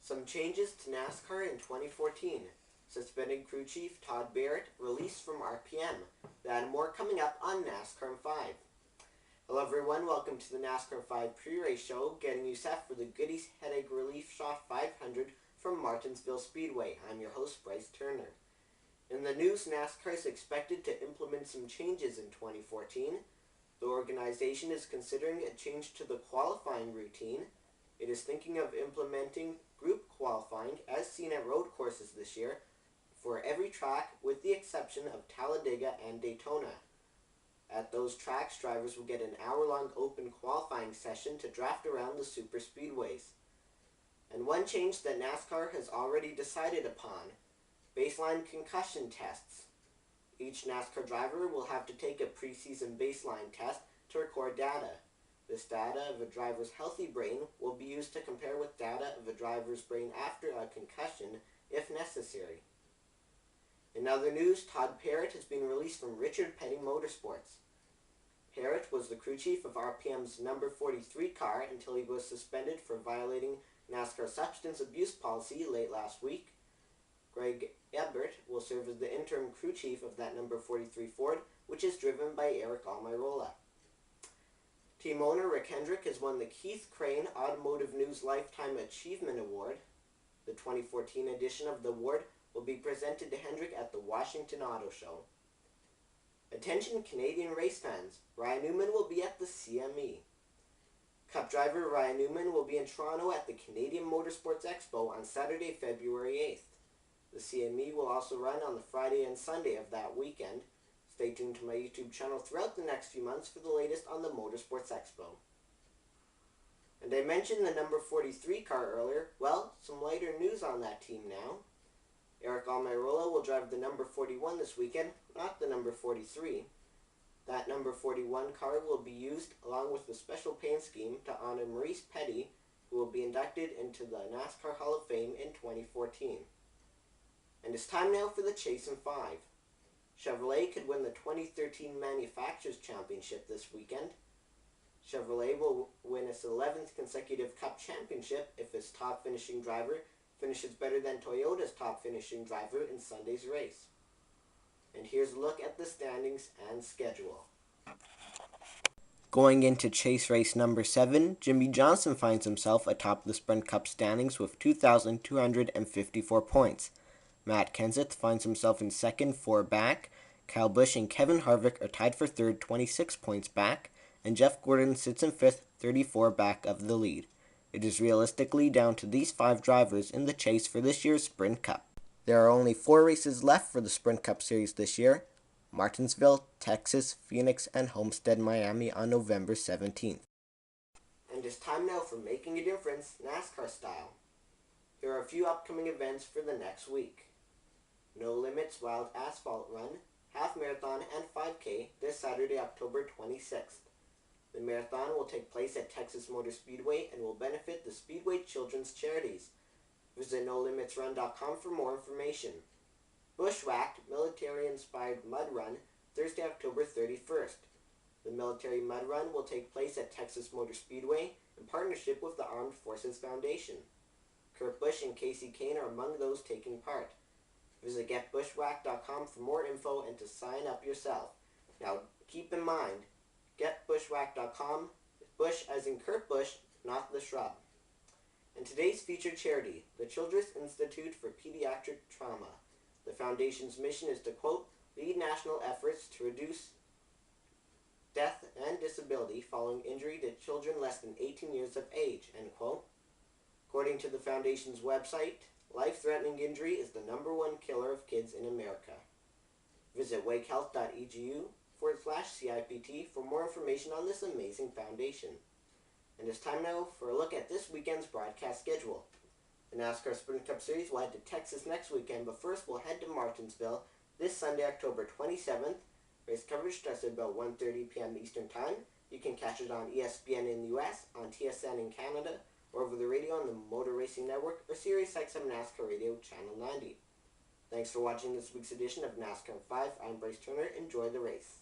Some changes to NASCAR in 2014. Suspended crew chief Todd Barrett released from RPM. That and more coming up on NASCAR in 5. Hello everyone, welcome to the NASCAR 5 pre-race show, getting you set for the Goody's Headache Relief Shot 500 from Martinsville Speedway. I'm your host, Bryce Turner. In the news, NASCAR is expected to implement some changes in 2014. The organization is considering a change to the qualifying routine. It is thinking of implementing group qualifying as seen at road courses this year for every track with the exception of Talladega and Daytona. At those tracks, drivers will get an hour-long open qualifying session to draft around the super speedways. And one change that NASCAR has already decided upon: baseline concussion tests. Each NASCAR driver will have to take a preseason baseline test to record data. This data of a driver's healthy brain will be used to compare with data of a driver's brain after a concussion, if necessary. In other news, Todd Barrett has been released from Richard Petty Motorsports. Barrett was the crew chief of RPM's number 43 car until he was suspended for violating NASCAR's substance abuse policy late last week. Greg Ebert will serve as the interim crew chief of that number 43 Ford, which is driven by Eric Almirola. Team owner Rick Hendrick has won the Keith Crane Automotive News Lifetime Achievement Award. The 2014 edition of the award will be presented to Hendrick at the Washington Auto Show. Attention Canadian race fans, Ryan Newman will be at the CME. Cup driver Ryan Newman will be in Toronto at the Canadian Motorsports Expo on Saturday, February 8th. The CME will also run on the Friday and Sunday of that weekend. Stay tuned to my YouTube channel throughout the next few months for the latest on the Motorsports Expo. And I mentioned the number 43 car earlier. Well, some lighter news on that team now. Eric Almirola will drive the number 41 this weekend, not the number 43. That number 41 car will be used along with the special paint scheme to honor Maurice Petty, who will be inducted into the NASCAR Hall of Fame in 2014. And it's time now for the Chase in 5. Chevrolet could win the 2013 Manufacturers Championship this weekend. Chevrolet will win its 11th consecutive Cup Championship if its top finishing driver finishes better than Toyota's top finishing driver in Sunday's race. And here's a look at the standings and schedule. Going into Chase race number 7, Jimmy Johnson finds himself atop the Sprint Cup standings with 2,254 points. Matt Kenseth finds himself in second, 4 back. Kyle Busch and Kevin Harvick are tied for third, 26 points back. And Jeff Gordon sits in fifth, 34 back of the lead. It is realistically down to these 5 drivers in the chase for this year's Sprint Cup. There are only 4 races left for the Sprint Cup Series this year: Martinsville, Texas, Phoenix, and Homestead, Miami on November 17th. And it's time now for Making a Difference NASCAR style. There are a few upcoming events for the next week. No Limits Wild Asphalt Run, Half Marathon, and 5K this Saturday, October 26th. The marathon will take place at Texas Motor Speedway and will benefit the Speedway Children's Charities. Visit NoLimitsRun.com for more information. Bushwhacked Military-Inspired Mud Run, Thursday, October 31st. The Military Mud Run will take place at Texas Motor Speedway in partnership with the Armed Forces Foundation. Kurt Busch and Casey Kane are among those taking part. Visit GetBushwhacked.com for more info and to sign up yourself. Now, keep in mind, GetBushwhacked.com, Bush as in Kurt Busch, not the shrub. And today's featured charity, the Children's Institute for Pediatric Trauma. The Foundation's mission is to, quote, lead national efforts to reduce death and disability following injury to children less than 18 years of age, end quote. According to the Foundation's website, life-threatening injury is the #1 killer of kids in America. Visit wakehealth.edu/CIPT for more information on this amazing foundation. And it's time now for a look at this weekend's broadcast schedule. The NASCAR Sprint Cup Series will head to Texas next weekend, but first we'll head to Martinsville this Sunday, October 27th. Race coverage starts at about 1:30 p.m. Eastern Time. You can catch it on ESPN in the US, on TSN in Canada, or over the radio on the Motor Racing Network, or Sirius XM NASCAR Radio Channel 90. Thanks for watching this week's edition of NASCAR 5. I'm Bryce Turner. Enjoy the race.